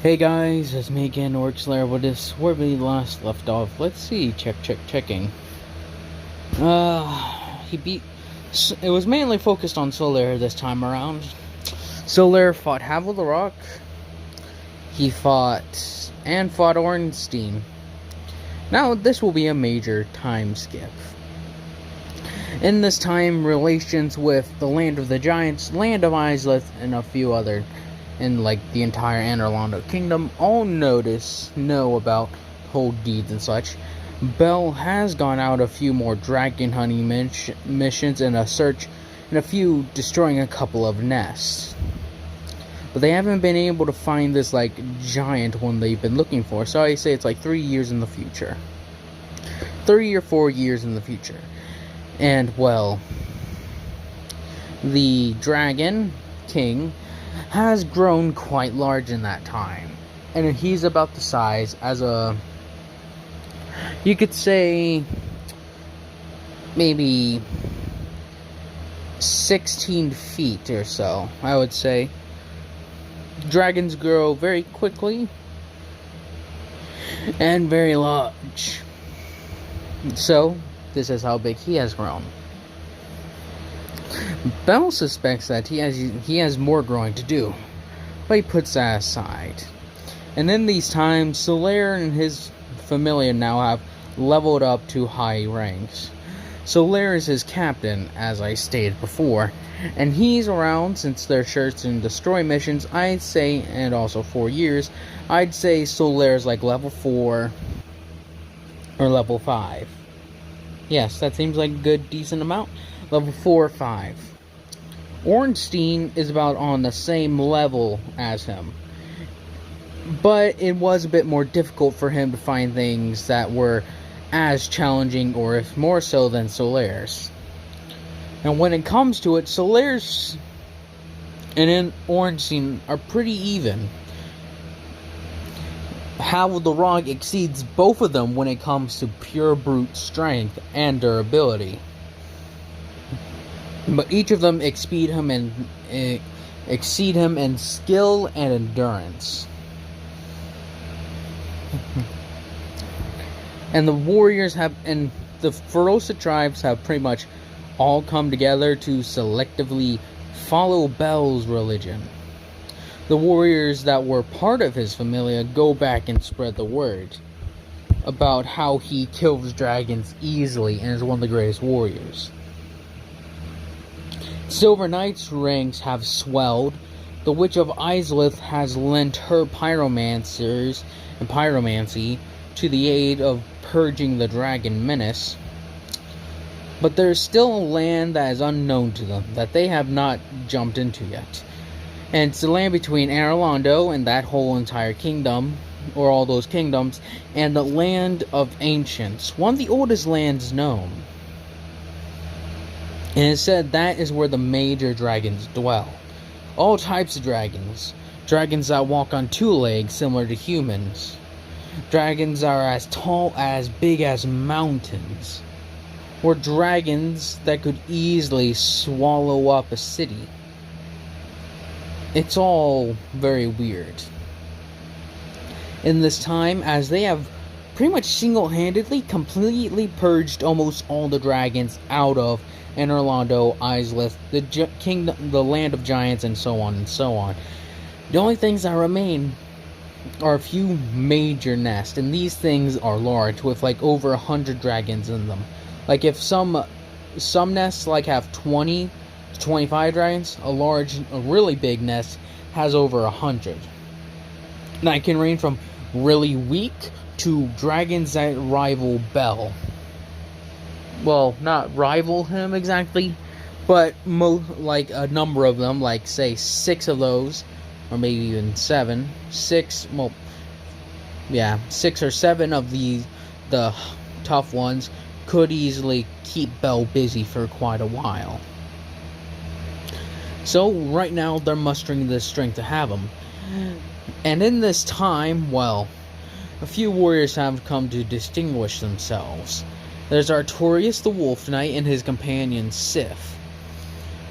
Hey guys, it's me again, Orcslayer, with this where we last left off. Let's see, checking. He beat. It was mainly focused on Solaire this time around. Solaire fought Havel the Rock. He fought Ornstein. Now this will be a major time skip. In this time, relations with the Land of the Giants, Land of Isleth, and a few other, and like the entire Anor Londo Kingdom, all know about whole deeds and such. Bell has gone out a few more dragon hunting missions in a search, and a few destroying a couple of nests. But they haven't been able to find this like giant one they've been looking for. So I say it's like 3 years in the future, 3 or 4 years in the future. And well, the Dragon King has grown quite large in that time, and he's about the size as you could say, maybe 16 feet or so, I would say. Dragons grow very quickly and very large. So, this is how big he has grown. Bell suspects that he has more growing to do, but he puts that aside. And in these times, Solaire and his familia now have leveled up to high ranks. Solaire is his captain, as I stated before, and he's around since their search and destroy missions, I'd say, and also 4 years. I'd say Solaire's like level 4 or level 5. Yes, that seems like a good, decent amount. Level 4 or 5. Ornstein is about on the same level as him, but it was a bit more difficult for him to find things that were as challenging, or if more so, than Solaire's. And when it comes to it, Solaire's and Ornstein are pretty even. Havel the Rock exceeds both of them when it comes to pure brute strength and durability. But each of them exceed him in skill and endurance. And the warriors and the Ferosa tribes have pretty much all come together to selectively follow Bell's religion. The warriors that were part of his familia go back and spread the word about how he kills dragons easily and is one of the greatest warriors. Silver Knight's ranks have swelled. The Witch of Isleth has lent her pyromancy to the aid of purging the dragon menace. But there's still a land that is unknown to them, that they have not jumped into yet. And it's the land between Anor Londo and that whole entire kingdom, or all those kingdoms, and the Land of Ancients, one of the oldest lands known. And it's said that is where the major dragons dwell. All types of dragons. Dragons that walk on 2 legs, similar to humans. Dragons are as tall, as big as mountains. Or dragons that could easily swallow up a city. It's all very weird. In this time, as they have pretty much single-handedly, completely purged almost all the dragons out of Anor Londo, Isleth, the Land of Giants, and so on and so on. The only things that remain are a few major nests, and these things are large, with like over 100 dragons in them. Like if some nests like have 20 to 25 dragons, a really big nest has over 100. That can range from really weak to dragons that rival Bell. Well, not rival him exactly, but like a number of them, like say 6 of those, or maybe even 7. 6 or 7 of the tough ones could easily keep Bell busy for quite a while. So right now they're mustering the strength to have him. And in this time, well, a few warriors have come to distinguish themselves. There's Artorius the Wolf Knight and his companion Sif,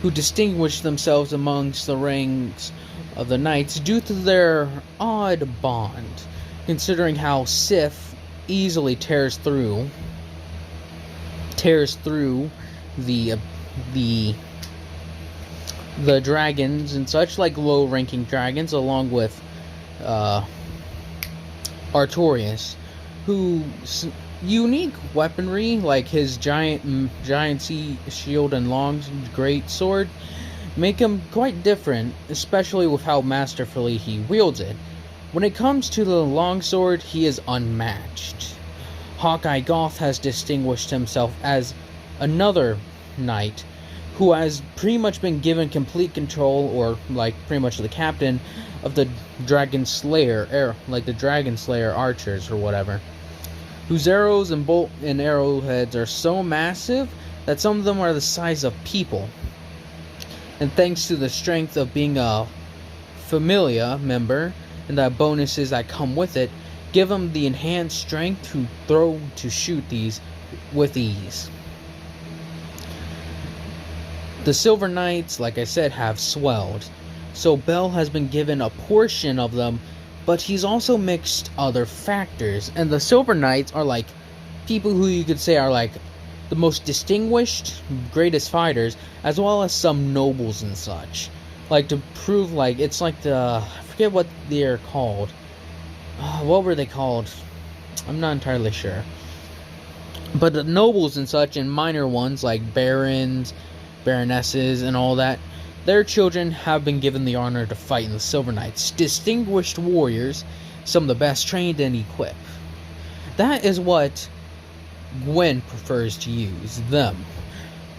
who distinguished themselves amongst the ranks of the knights due to their odd bond, considering how Sif easily tears through the the dragons and such, like low-ranking dragons, along with Artorias, whose unique weaponry, like his giant sea shield and long great sword, make him quite different, especially with how masterfully he wields it. When it comes to the longsword, he is unmatched. Hawkeye Goth has distinguished himself as another knight who has pretty much been given complete control, or like pretty much the captain of the Dragon Slayer, like the Dragon Slayer archers or whatever, whose arrows and bolt and arrowheads are so massive that some of them are the size of people. And thanks to the strength of being a Familia member and the bonuses that come with it, give them the enhanced strength to shoot these with ease. The Silver Knights, like I said, have swelled, so Bell has been given a portion of them, but he's also mixed other factors. And the Silver Knights are like people who you could say are like the most distinguished, greatest fighters, as well as some nobles and such. Like to prove, like it's like I forget what they're called. What were they called? I'm not entirely sure. But the nobles and such, and minor ones like barons, baronesses, and all that, their children have been given the honor to fight in the Silver Knights. Distinguished warriors, some of the best trained and equipped. That is what Gwen prefers to use, them.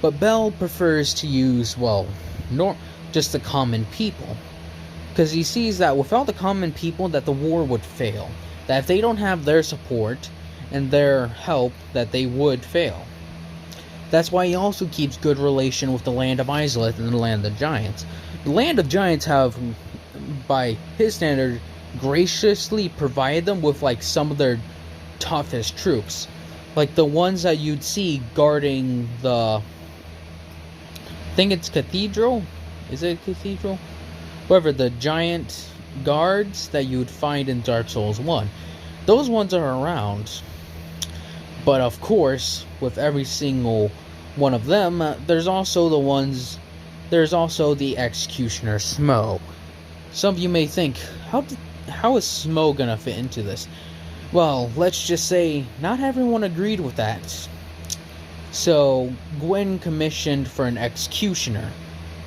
But Bell prefers to use, well, just the common people. Because he sees that without the common people, that the war would fail. That if they don't have their support and their help, that they would fail. That's why he also keeps good relation with the land of Izalith and the land of Giants. The land of Giants have, by his standard, graciously provided them with like some of their toughest troops. Like the ones that you'd see guarding the, I think it's Cathedral? Is it Cathedral? Whatever, the giant guards that you would find in Dark Souls 1. Those ones are around. But of course, with every single one of them, there's also the Executioner Smo. Some of you may think, how is Smo gonna fit into this? Well, let's just say, not everyone agreed with that. So, Gwen commissioned for an Executioner,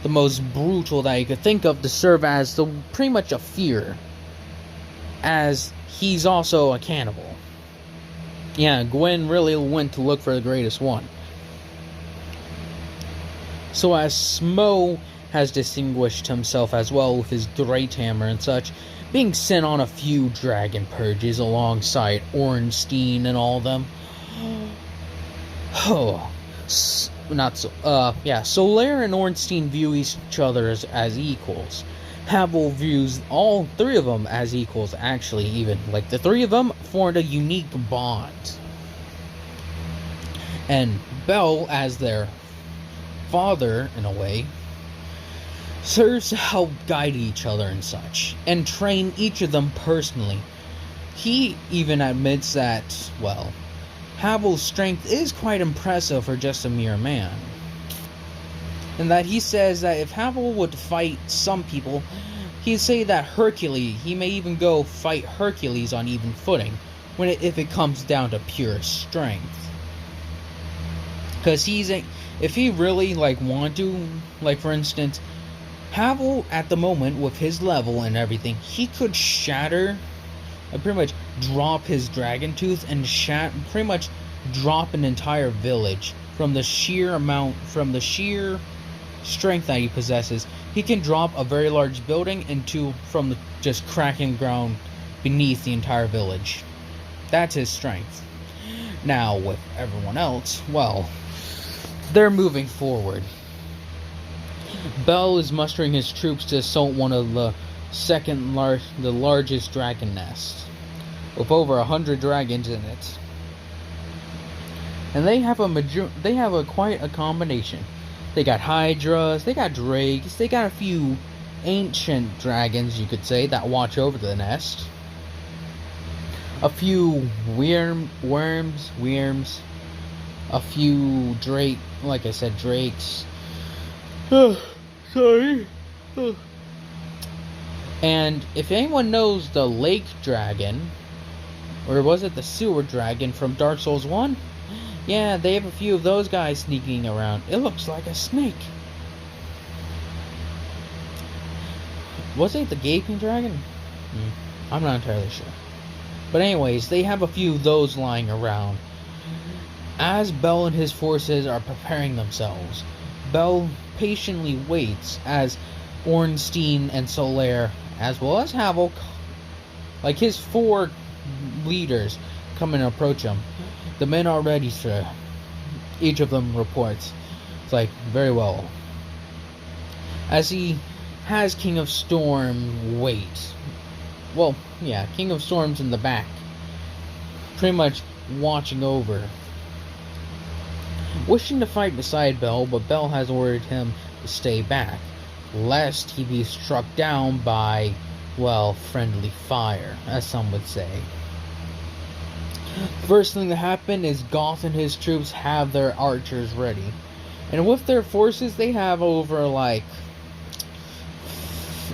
the most brutal that you could think of, to serve as pretty much a fear, as he's also a cannibal. Yeah, Gwen really went to look for the greatest one. So as Smo has distinguished himself as well with his great hammer and such, being sent on a few dragon purges alongside Ornstein and all them. Solaire and Ornstein view each other as equals. Havel views all three of them as equals, actually, even. Like, the three of them formed a unique bond. And Bell, as their father, in a way, serves to help guide each other and such, and train each of them personally. He even admits that, well, Havel's strength is quite impressive for just a mere man. And that he says that if Havel would fight some people, he'd say that he may even go fight Hercules on even footing, if it comes down to pure strength. Because if he really, wanted to, for instance, Havel, at the moment, with his level and everything, he could shatter, pretty much drop his dragon tooth and pretty much drop an entire village from the sheer strength that he possesses. He can drop a very large building from the just cracking ground beneath the entire village. That's his strength. Now, with everyone else, well, they're moving forward. Bell is mustering his troops to assault one of the largest dragon nests, with over 100 dragons in it. And they have quite a combination. They got hydras, they got drakes, they got a few ancient dragons, you could say, that watch over the nest. A few worms, a few drakes. Sorry. And if anyone knows the lake dragon, or was it the sewer dragon from Dark Souls 1? Yeah, they have a few of those guys sneaking around. It looks like a snake. Was it the gaping dragon? I'm not entirely sure. But anyways, they have a few of those lying around. As Bell and his forces are preparing themselves, Bell patiently waits as Ornstein and Solaire, as well as Havok, like his 4 leaders, come and approach him. The men are ready, sir. Each of them reports. It's like, very well. As he has King of Storm wait. Well, yeah, King of Storm's in the back, pretty much watching over. Wishing to fight beside Bell, but Bell has ordered him to stay back, lest he be struck down by, well, friendly fire, as some would say. First thing that happened is Goth and his troops have their archers ready. And with their forces, they have over,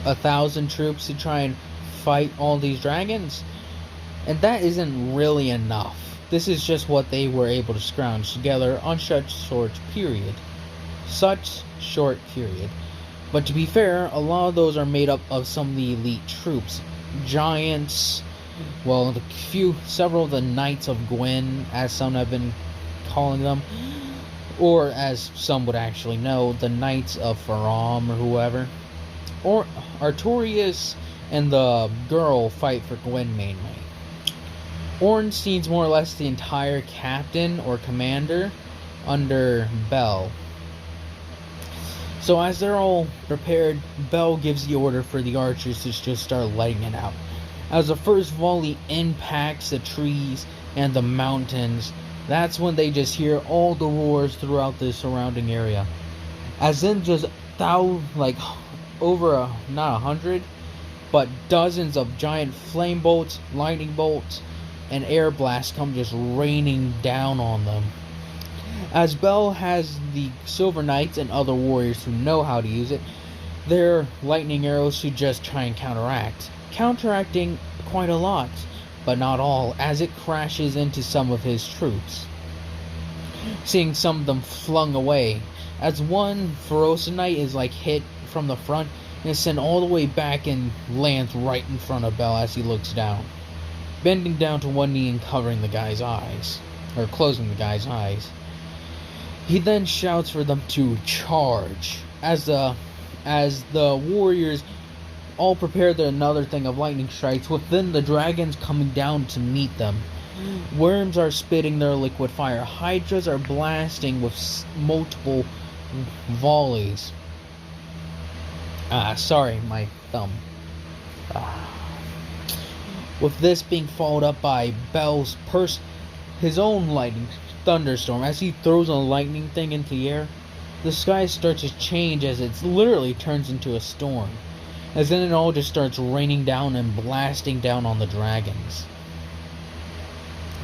1,000 troops to try and fight all these dragons. And that isn't really enough. This is just what they were able to scrounge together on such short period. But to be fair, a lot of those are made up of some of the elite troops. Giants, well, several of the Knights of Gwyn, as some have been calling them, or as some would actually know, the Knights of Faram or whoever. Or Artorias and the girl fight for Gwyn mainly. Ornstein's more or less the entire captain or commander under Bell. So as they're all prepared, Bell gives the order for the archers to just start lighting it out. As the first volley impacts the trees and the mountains, that's when they just hear all the roars throughout the surrounding area. As in just over not 100, but dozens of giant flame bolts, lightning bolts, and air blasts come just raining down on them. As Bell has the Silver Knights and other warriors who know how to use it, their lightning arrows to just try and counteracting quite a lot, but not all, as it crashes into some of his troops, seeing some of them flung away, as one Feroce Knight is hit from the front and is sent all the way back and lands right in front of Bell as he looks down, bending down to one knee and covering the guy's eyes, or closing the guy's eyes. He then shouts for them to charge, as the warriors all prepare another thing of lightning strikes, within the dragons coming down to meet them. Worms are spitting their liquid fire. Hydras are blasting with multiple volleys. Sorry, my thumb. With this being followed up by Bell's his own lightning thunderstorm. As he throws a lightning thing into the air, the sky starts to change as it literally turns into a storm. As then it all just starts raining down and blasting down on the dragons.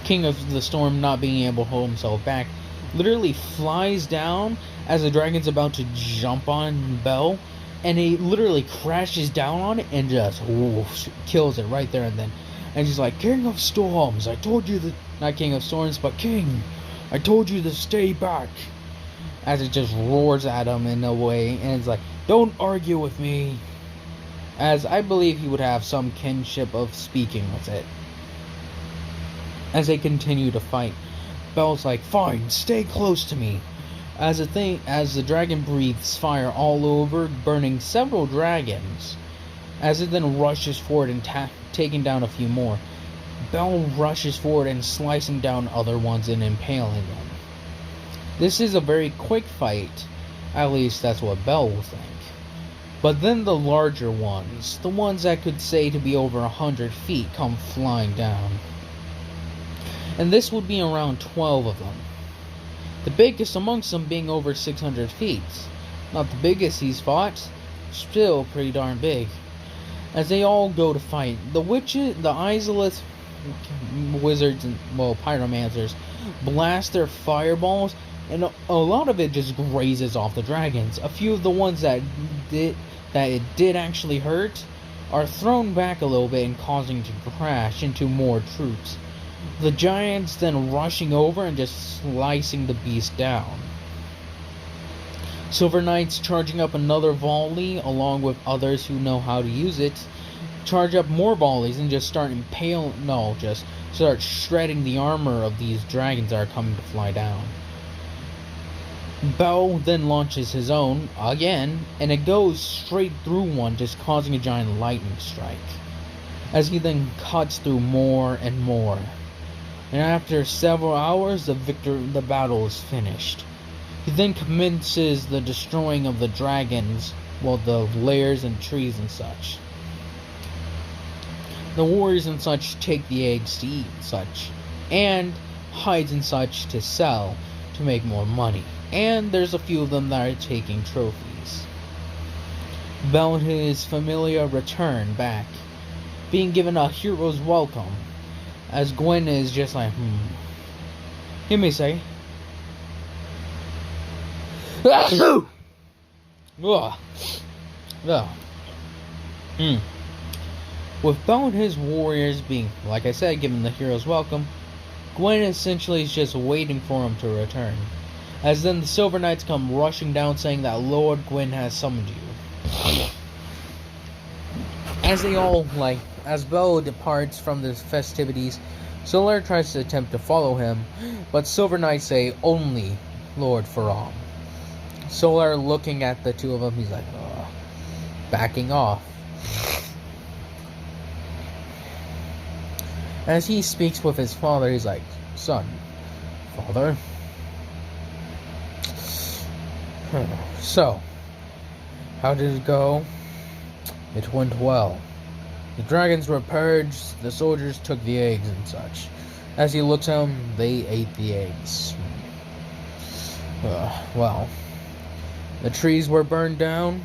King of the Storm, not being able to hold himself back, literally flies down as the dragon's about to jump on Bell, and he literally crashes down on it and just kills it right there and then. And he's like, King of Storms, I told you that, not King of Storms, but King, I told you to stay back. As it just roars at him in a way, and it's like, don't argue with me. As I believe he would have some kinship of speaking with it. As they continue to fight, Bell's like, fine, stay close to me. As the dragon breathes fire all over, burning several dragons. As it then rushes forward and taking down a few more, Bell rushes forward and slicing down other ones and impaling them. This is a very quick fight, at least that's what Bell will think. But then the larger ones, the ones that could say to be over 100 feet, come flying down. And this would be around 12 of them. The biggest amongst them being over 600 feet. Not the biggest he's fought, still pretty darn big. As they all go to fight, the witches, the Isolith wizards, and, well, pyromancers, blast their fireballs, and a lot of it just grazes off the dragons. A few of the ones that it did actually hurt are thrown back a little bit and causing to crash into more troops. The giants then rushing over and just slicing the beast down. Silver Knights charging up another volley along with others who know how to use it. Charge up more volleys and just start start shredding the armor of these dragons that are coming to fly down. Bell then launches his own again, and it goes straight through one, just causing a giant lightning strike. As he then cuts through more and more. And after several hours, the battle is finished. He then commences the destroying of the dragons, the lairs and trees and such. The warriors and such take the eggs to eat and such, and hides and such to sell to make more money. And there's a few of them that are taking trophies. Bell and his familia return back, being given a hero's welcome, as Gwen is just like, You may say. With Bell and his warriors being, like I said, given the hero's welcome, Gwen essentially is just waiting for him to return. As then the Silver Knights come rushing down saying that Lord Gwyn has summoned you. As Bell departs from the festivities, Solar tries to attempt to follow him, but Silver Knights say only Lord Faram. Solar looking at the two of them, he's like, backing off. As he speaks with his father, he's like, Son, Father. So, how did it go? It went well. The dragons were purged, the soldiers took the eggs and such. As he looks at them, they ate the eggs. Well, the trees were burned down?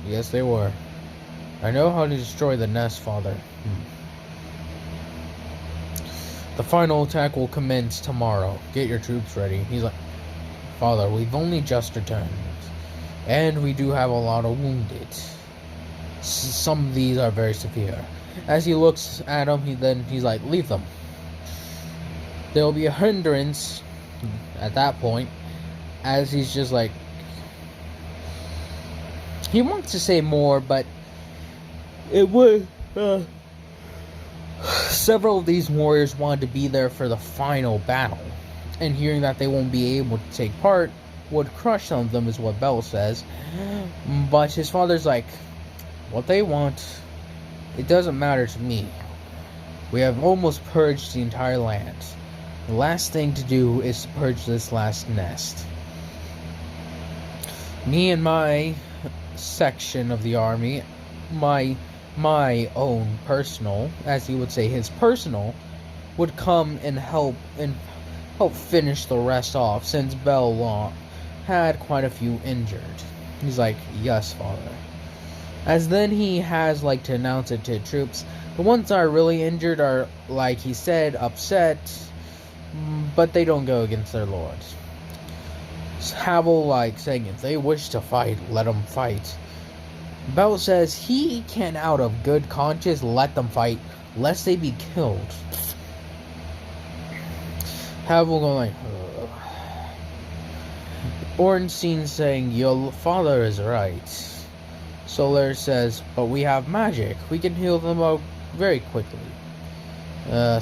Yes, they were. I know how to destroy the nest, Father. The final attack will commence tomorrow. Get your troops ready. He's like, Father, we've only just returned. And we do have a lot of wounded. Some of these are very severe. As he looks at them, he's like, leave them. There will be a hindrance at that point, as he's just like, he wants to say more, but it would, several of these warriors wanted to be there for the final battle, and hearing that they won't be able to take part would crush some of them, is what Bell says. But his father's like, what they want, it doesn't matter to me. We have almost purged the entire land. The last thing to do is to purge this last nest. Me and my section of the army, my own personal, as he would say, his personal, would come and help finish the rest off, since Bell had quite a few injured. He's like, yes, Father. As then he has to announce it to troops. The ones that are really injured are, like he said, upset, but they don't go against their lord. Havel saying, if they wish to fight, let them fight. Bell says he can out of good conscience let them fight, lest they be killed. Havel going Ornstein saying, your father is right. Solar says, but we have magic. We can heal them out very quickly.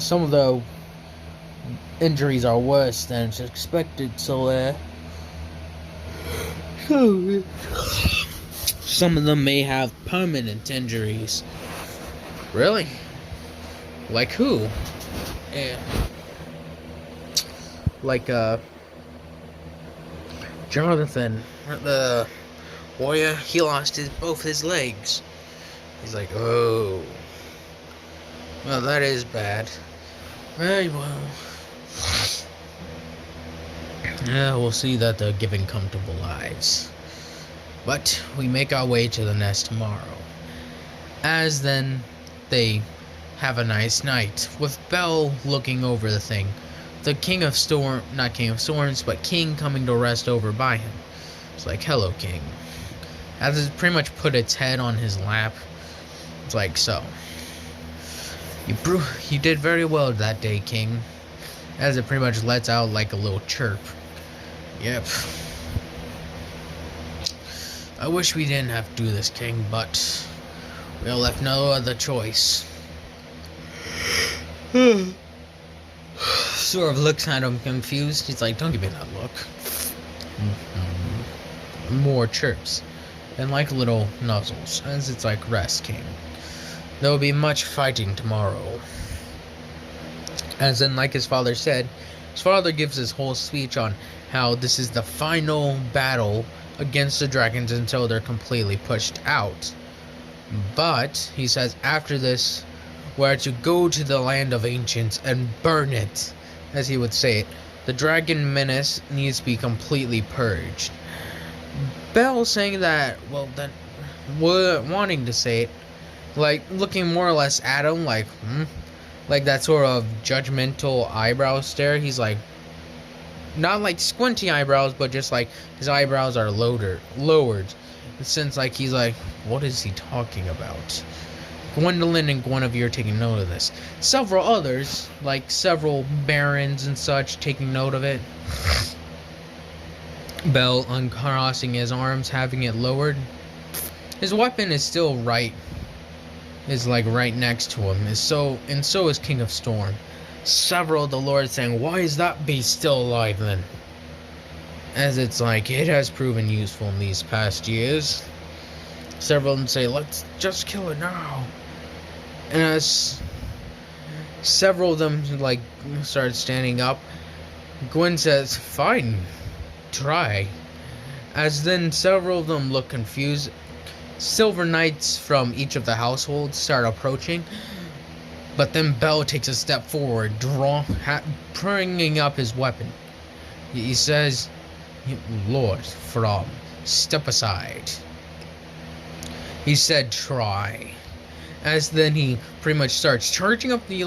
Some of the injuries are worse than expected, Solar. Some of them may have permanent injuries. Really? Like who? Yeah. Jonathan, the warrior, he lost both his legs. He's like, oh. Well, that is bad. Very well. Yeah, we'll see that they're giving comfortable lives. But we make our way to the nest tomorrow. As then they have a nice night, with Belle looking over the thing. The King of Storm, not King of Storms, but King coming to rest over by him. It's like, hello, King. As it pretty much put its head on his lap. It's like, so. You did very well that day, King. As it pretty much lets out like a little chirp. Yep. I wish we didn't have to do this, King, but we are left no other choice. Sort of looks at him confused. He's like, don't give me that look. More chirps. And like little nuzzles. As it's like, rest, King. There will be much fighting tomorrow. As in, like his father said, his father gives his whole speech on how this is the final battle against the dragons until they're completely pushed out. But, he says, after this, we're to go to the land of ancients and burn it, as he would say it. The dragon menace needs to be completely purged. Belle saying that, well, that, wanting to say it, like, looking more or less at him, like, like that sort of judgmental eyebrow stare. He's like, not like squinty eyebrows, but just like his eyebrows are lowered. Since like he's like, what is he talking about? Gwendolyn and Guinevere are taking note of this. Several others, like several barons and such, taking note of it. Belle uncrossing his arms, having it lowered. His weapon is still right next to him. So is King of Storm. Several of the lords saying, why is that beast still alive then? As it's like, it has proven useful in these past years. Several of them say, let's just kill it now. And as several of them like start standing up, Gwen says, fine, try. As then several of them look confused. Silver Knights from each of the households start approaching, but then Belle takes a step forward, bringing up his weapon. He says, Lord From, step aside. He said, try. As then he pretty much starts charging up the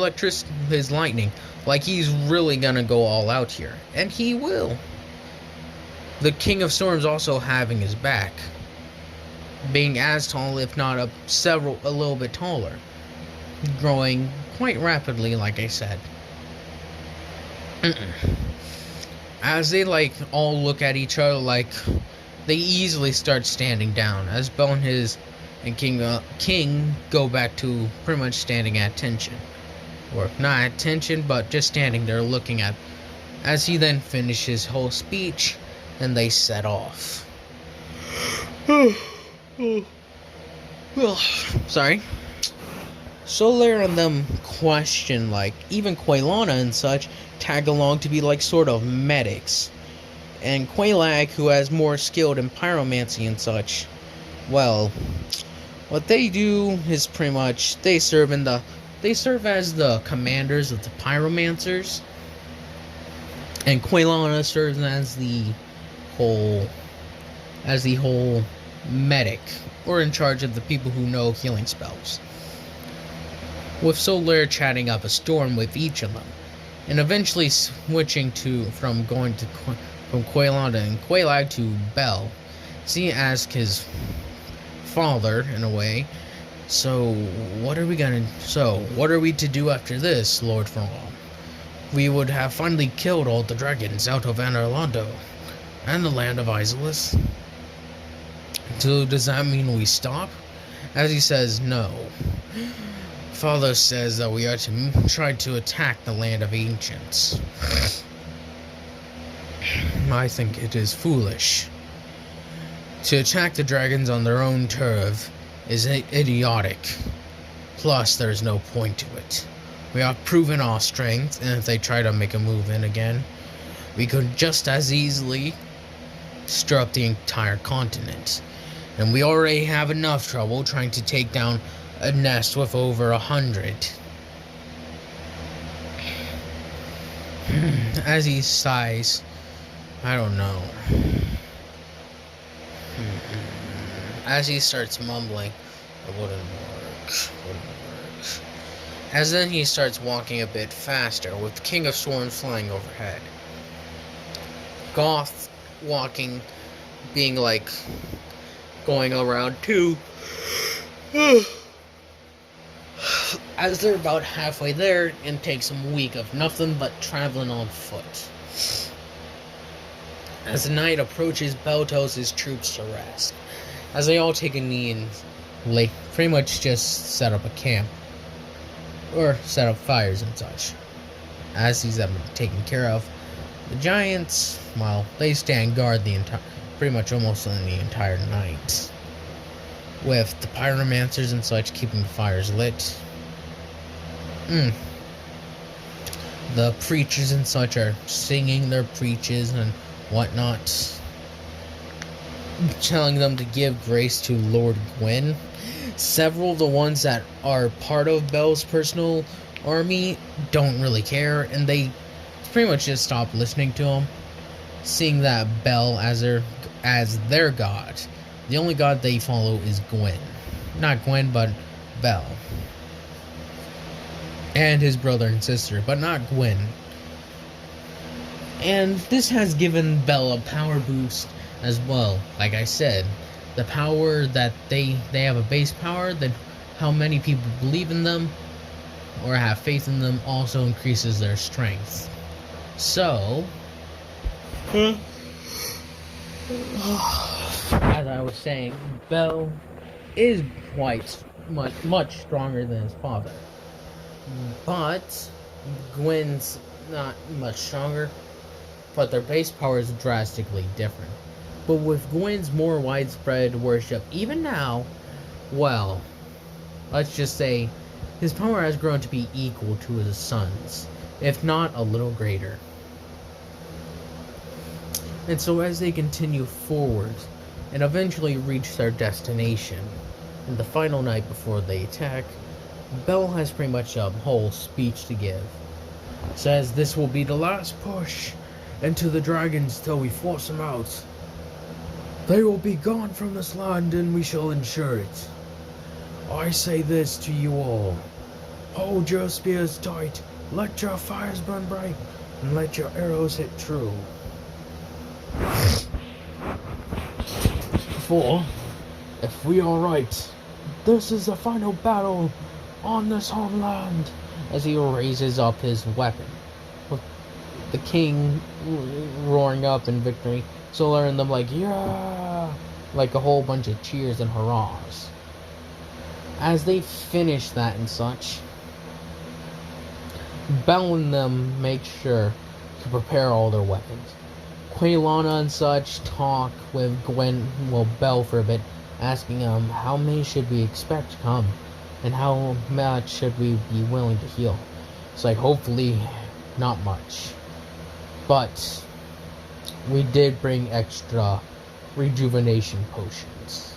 his lightning, like he's really gonna go all out here. And he will. The King of Storms also having his back, being as tall, if not a little bit taller, growing quite rapidly, like I said. As they like all look at each other, like they easily start standing down. As Belle and King go back to pretty much standing at attention, or not at attention, but just standing there looking at. As he then finishes his whole speech, and they set off. Sorry. Solaire and them question, like, even Quaylana and such tag along to be like sort of medics. And Quaylag, who has more skilled in pyromancy and such, well, what they do is pretty much they serve as the commanders of the pyromancers. And Quaylana serves as the whole medic, or in charge of the people who know healing spells. With Solaire chatting up a storm with each of them, and eventually switching from Quaylana and Quaylag to Belle. He asks his father, in a way, what are we to do after this, Lord From? We would have finally killed all the dragons out of Anorlando and the land of Isolus. So does that mean we stop? As he says, no. Father says that we are to try to attack the land of ancients. I think it is foolish. To attack the dragons on their own turf is idiotic. Plus, there is no point to it. We have proven our strength, and if they try to make a move in again, we could just as easily stir up the entire continent. And we already have enough trouble trying to take down a nest with over 100. As he sighs, I don't know. as he starts mumbling, "It wouldn't work, wouldn't work." As then he starts walking a bit faster, with the King of Storms flying overhead. Goth walking, being like, going around too. As they're about halfway there, and takes a week of nothing but traveling on foot. As the night approaches, Bell tells his troops to rest. As they all take a knee and pretty much just set up a camp. Or set up fires and such. As these have been taken care of, the giants, well, they stand guard pretty much almost the entire night. With the pyromancers and such keeping the fires lit. The preachers and such are singing their preaches and whatnot, telling them to give grace to Lord Gwyn. Several of the ones that are part of Bell's personal army don't really care, and they pretty much just stop listening to him, seeing that Bell as their god. The only god they follow is Gwyn. Not Gwyn, but Bell. And his brother and sister, but not Gwyn. And this has given Bell a power boost as well. Like I said, the power that they have a base power, that how many people believe in them or have faith in them also increases their strength. So, as I was saying, Bell is quite much stronger than his father. But Gwyn's not much stronger, but their base power is drastically different. But with Gwyn's more widespread worship, even now, well, let's just say his power has grown to be equal to his son's, if not a little greater. And so as they continue forward and eventually reach their destination, in the final night before they attack, Bell has pretty much a whole speech to give. Says this will be the last push into the dragons till we force them out. They will be gone from this land and we shall ensure it. I say this to you all. Hold your spears tight, let your fires burn bright, and let your arrows hit true. For, if we are right, this is the final battle on this homeland. As he raises up his weapon, with the king roaring up in victory, Solar and them like, yeah, like a whole bunch of cheers and hurrahs. As they finish that and such, Bell and them make sure to prepare all their weapons. Quaylana and such talk with Bell for a bit, asking him how many should we expect to come, and how much should we be willing to heal. It's like, hopefully not much, but we did bring extra rejuvenation potions.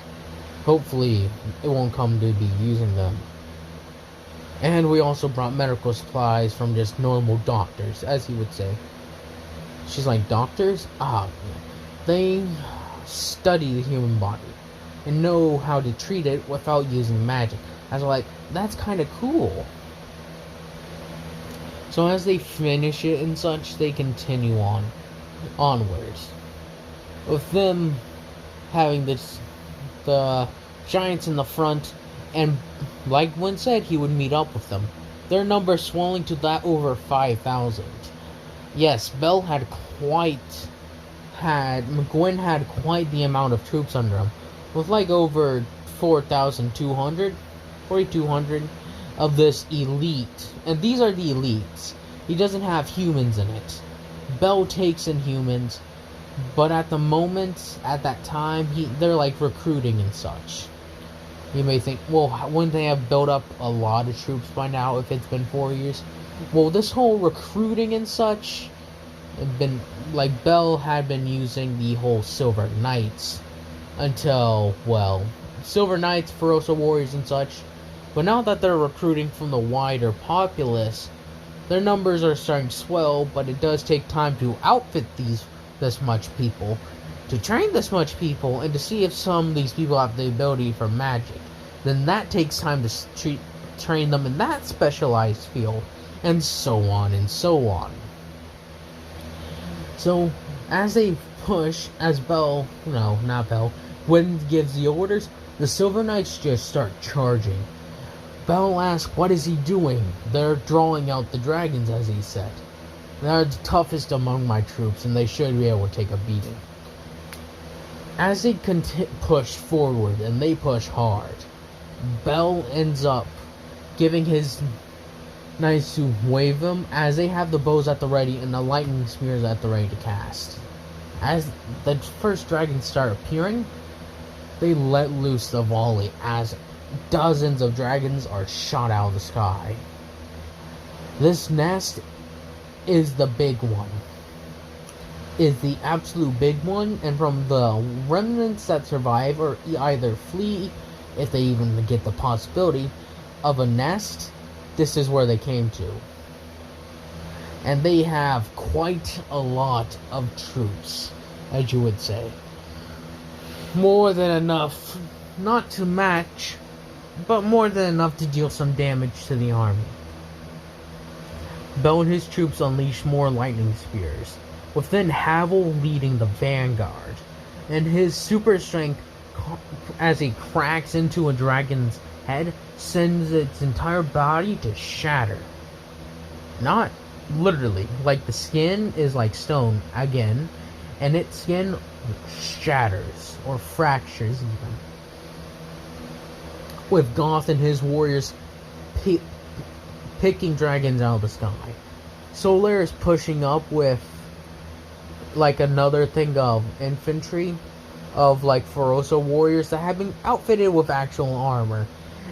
Hopefully it won't come to be using them. And we also brought medical supplies from just normal doctors, as he would say. She's like, doctors? They study the human body and know how to treat it without using magic. I was like, that's kind of cool. So as they finish it and such, they continue onwards. With them having the giants in the front, and like Gwyn said, he would meet up with them. Their number swelling to that over 5,000. Yes, Gwyn had quite the amount of troops under him, with like over 4,200 of this elite, and these are the elites. He doesn't have humans in it. Bell takes in humans, but at the moment, at that time, they're like recruiting and such. You may think, well, wouldn't they have built up a lot of troops by now if it's been 4 years? Well, this whole recruiting and such, Bell had been using the whole Silver Knights until, well, Silver Knights, Ferosa Warriors and such. But now that they're recruiting from the wider populace, their numbers are starting to swell, but it does take time to outfit this much people. to train this much people and to see if some of these people have the ability for magic. Then that takes time to train them in that specialized field, and so on and so on. So, as they push, as Bell, no, not Bell, when gives the orders, the Silver Knights just start charging. Bell asks, what is he doing? They're drawing out the dragons, as he said. They're the toughest among my troops, and they should be able to take a beating. As they push forward, and they push hard, Bell ends up giving his knights to wave them, as they have the bows at the ready and the lightning spears at the ready to cast. As the first dragons start appearing, they let loose the volley as dozens of dragons are shot out of the sky. This nest is the big one. Is the absolute big one, and from the remnants that survive or either flee, if they even get the possibility of a nest, this is where they came to. And they have quite a lot of troops, as you would say. More than enough, not to match, but more than enough to deal some damage to the army. Bell and his troops unleash more lightning spears, with then Havel leading the vanguard, and his super strength, as he cracks into a dragon's head, sends its entire body to shatter. Not literally, like the skin is like stone again, and its skin shatters, or fractures even. With Goth and his warriors picking dragons out of the sky. Solaire is pushing up with like another thing of infantry, of like Ferosa warriors that have been outfitted with actual armor.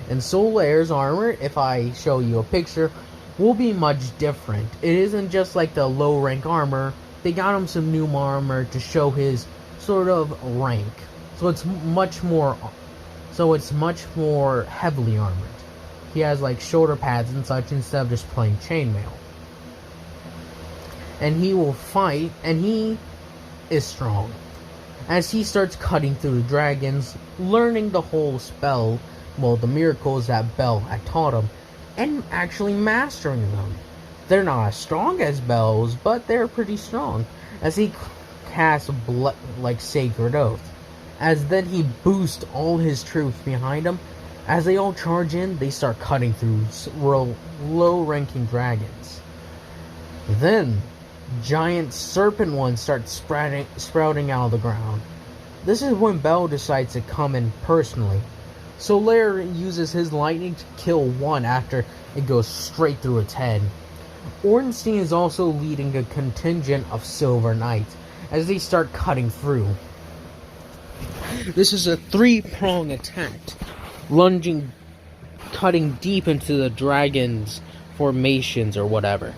And Solaire's armor, if I show you a picture, will be much different. It isn't just like the low rank armor. They got him some new armor to show his sort of rank. So it's much more heavily armored. He has like shoulder pads and such instead of just plain chainmail. And he will fight, and he is strong. As he starts cutting through the dragons, learning the whole spell, well, the miracles that Bell had taught him, and actually mastering them. They're not as strong as Bell's, but they're pretty strong, as he casts like Sacred Oath. As then he boosts all his troops behind him. As they all charge in, they start cutting through low-ranking dragons. Then, giant serpent ones start sprouting out of the ground. This is when Bell decides to come in personally. Solaire uses his lightning to kill one after it goes straight through its head. Ornstein is also leading a contingent of Silver Knights as they start cutting through. This is a three-prong attack, cutting deep into the dragon's formations or whatever.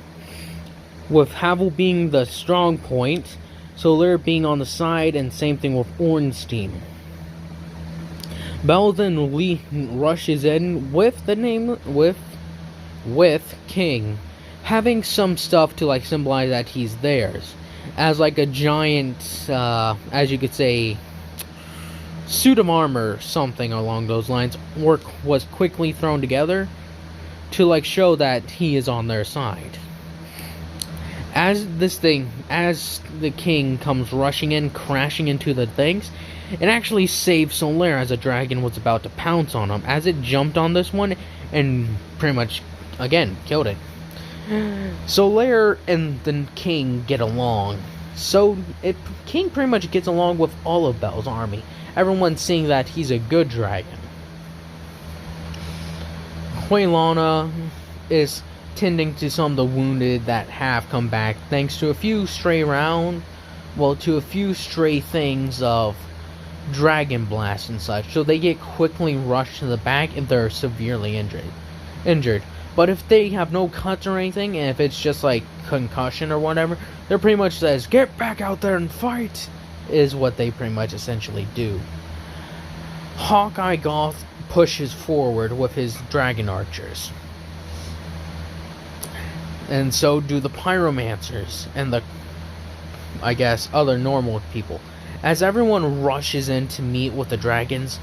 With Havel being the strong point, Solaire being on the side, and same thing with Ornstein. Bell then rushes in with King, having some stuff to like symbolize that he's theirs, as like a giant, as you could say, suit of armor, something along those lines, was quickly thrown together to like show that he is on their side. As the king comes rushing in, crashing into the things, it actually saved Solaire as a dragon was about to pounce on him, as it jumped on this one and pretty much, again, killed it. Solaire and the king get along. King pretty much gets along with all of Bell's army. Everyone's seeing that he's a good dragon. Huelana is tending to some of the wounded that have come back, thanks to a few stray things of dragon blast and such. So they get quickly rushed to the back if they're severely injured. But if they have no cuts or anything, and if it's just like concussion or whatever, they're pretty much says, "Get back out there and fight," is what they pretty much essentially do. Hawkeye Goth pushes forward with his dragon archers. And so do the pyromancers and the, I guess, other normal people. As everyone rushes in to meet with the dragons,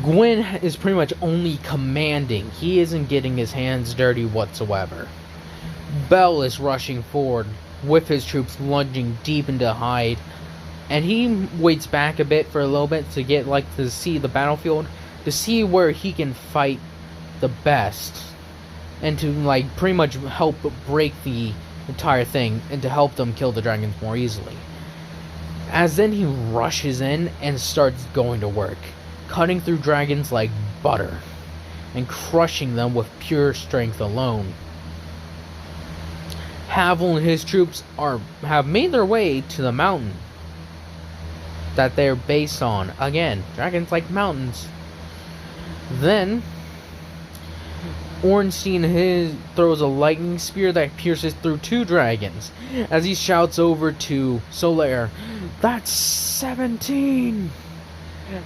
Gwyn is pretty much only commanding. He isn't getting his hands dirty whatsoever. Bell is rushing forward with his troops lunging deep into hide, and he waits back a bit for a little bit to get to see the battlefield, to see where he can fight the best, and to pretty much help break the entire thing and to help them kill the dragons more easily. As then he rushes in and starts going to work, cutting through dragons like butter and crushing them with pure strength alone. Havel and his troops have made their way to the mountain that they're based on. Again, dragons like mountains. Then Ornstein throws a lightning spear that pierces through 2 dragons as he shouts over to Solaire, "That's 17!"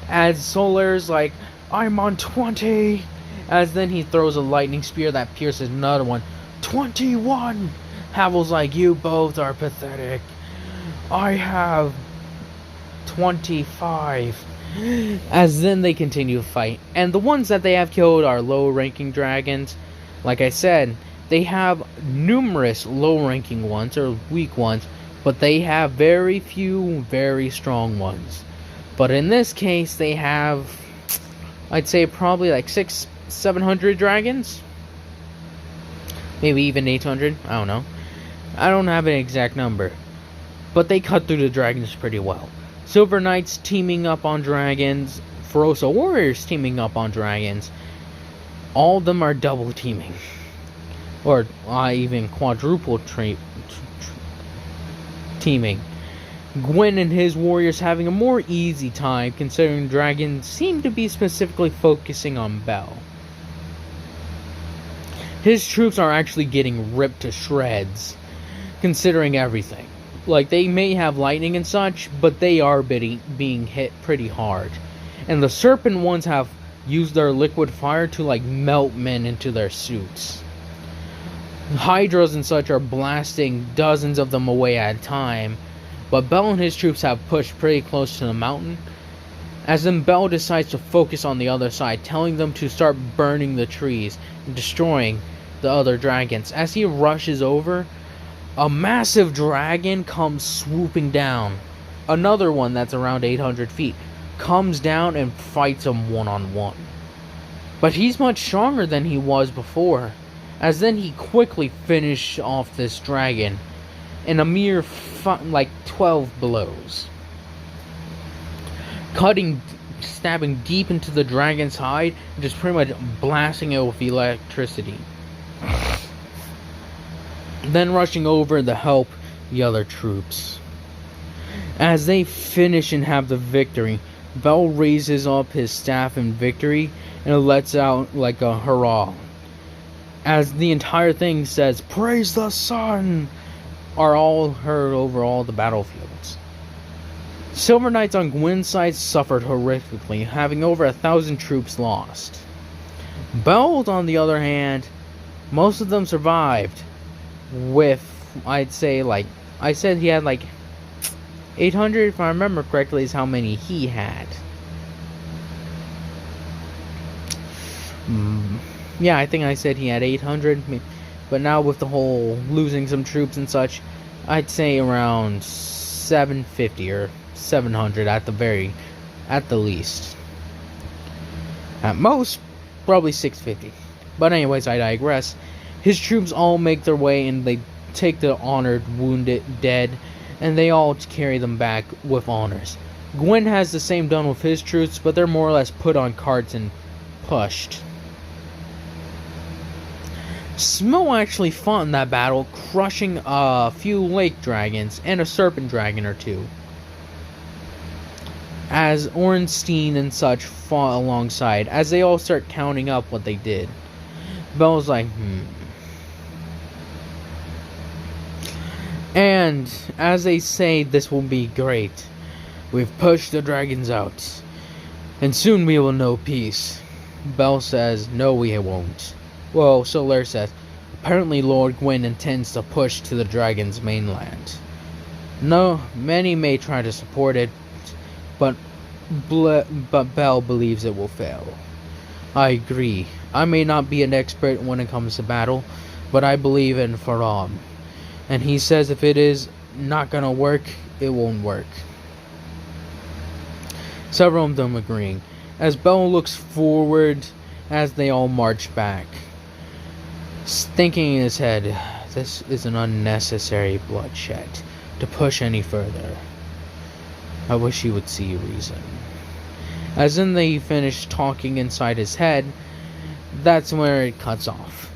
As Solaire's like, "I'm on 20!" As then he throws a lightning spear that pierces another one, 21! Havel's like, "You both are pathetic. I have 25. As then they continue to fight. And the ones that they have killed are low-ranking dragons. Like I said, they have numerous low-ranking ones, or weak ones, but they have very few, very strong ones. But in this case, they have, I'd say probably 600-700 dragons? Maybe even 800, I don't know. I don't have an exact number. But they cut through the dragons pretty well. Silver Knights teaming up on dragons, Ferosa Warriors teaming up on dragons. All of them are double teaming. Or even quadruple teaming. Gwyn and his warriors having a more easy time, considering dragons seem to be specifically focusing on Bell. His troops are actually getting ripped to shreds, considering everything. They may have lightning and such, but they are being hit pretty hard. And the serpent ones have used their liquid fire to melt men into their suits. Hydras and such are blasting dozens of them away at a time, but Bell and his troops have pushed pretty close to the mountain. As then Bell decides to focus on the other side, telling them to start burning the trees and destroying the other dragons. As he rushes over, a massive dragon comes swooping down. Another one that's around 800 feet comes down and fights him one-on-one. But he's much stronger than he was before, as then he quickly finished off this dragon in a mere 12 blows. Stabbing deep into the dragon's hide, and just pretty much blasting it with electricity. Then rushing over to help the other troops. As they finish and have the victory, Bell raises up his staff in victory and lets out a hurrah. As the entire thing says, "Praise the sun!" are all heard over all the battlefields. Silver Knights on Gwyn's side suffered horrifically, having over 1,000 troops lost. Bell, on the other hand, most of them survived. With, I'd say, I said he had 800, if I remember correctly, is how many he had. Yeah, I think I said he had 800, but now with the whole losing some troops and such, I'd say around 750 or 700 at the least. At most, probably 650. But anyways, I digress. His troops all make their way and they take the honored, wounded, dead, and they all carry them back with honors. Gwyn has the same done with his troops, but they're more or less put on carts and pushed. Smough actually fought in that battle, crushing a few lake dragons and a serpent dragon or two. As Ornstein and such fought alongside, as they all start counting up what they did. Bell's like, And as they say, this will be great. We've pushed the dragons out, and soon we will know peace. Bell says, no, we won't. Well, Solaire says, apparently Lord Gwyn intends to push to the dragon's mainland. No, many may try to support it, but Bell believes it will fail. I agree. I may not be an expert when it comes to battle, but I believe in Faram. And he says if it is not gonna work, it won't work. Several of them agreeing, as Bell looks forward as they all march back, thinking in his head, this is an unnecessary bloodshed to push any further. I wish he would see reason. As then they finish talking inside his head, that's where it cuts off.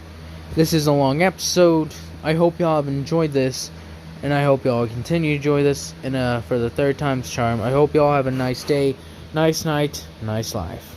This is a long episode. I hope y'all have enjoyed this, and I hope y'all continue to enjoy this. And for the third time's charm, I hope y'all have a nice day, nice night, nice life.